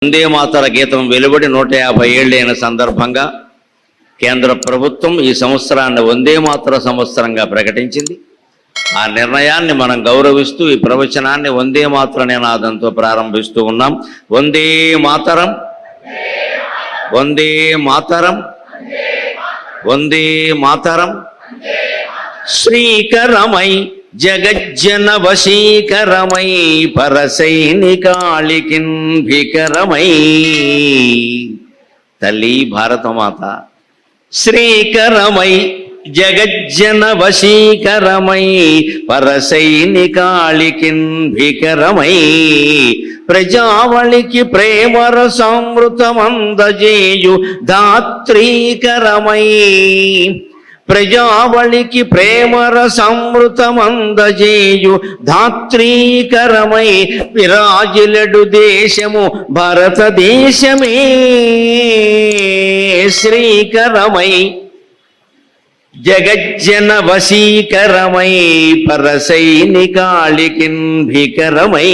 వందే మాతర గీతం వెలువడి 150 ఏళ్ళైన సందర్భంగా కేంద్ర ప్రభుత్వం ఈ సంవత్సరాన్ని వందే మాతర సంవత్సరంగా ప్రకటించింది. ఆ నిర్ణయాన్ని మనం గౌరవిస్తూ ఈ ప్రవచనాన్ని వందే మాతర నినాదంతో ప్రారంభిస్తూ ఉన్నాం. వందే మాతరం, వందే మాతరం, వందే మాతరం. శ్రీకరమై జగజ్జన వశీకరమై పరసైనికాళికిన్ వికరమై. తల్లి భారతమాత శ్రీకరమై జగజ్జన వశీకరమై పరసైనికాళికిన్ వికరమై. ప్రజావళికి ప్రేమరసామృతమందజేయు ధాత్రీకరమై. ప్రజావళికి ప్రేమరసామృతమందజేయు ధాత్రీకరమై. విరాజిలడు దేశము భారతదేశమే శ్రీకరమై జగజ్జన వశీకరమై పరసైనికాళికిన్ వికరమై.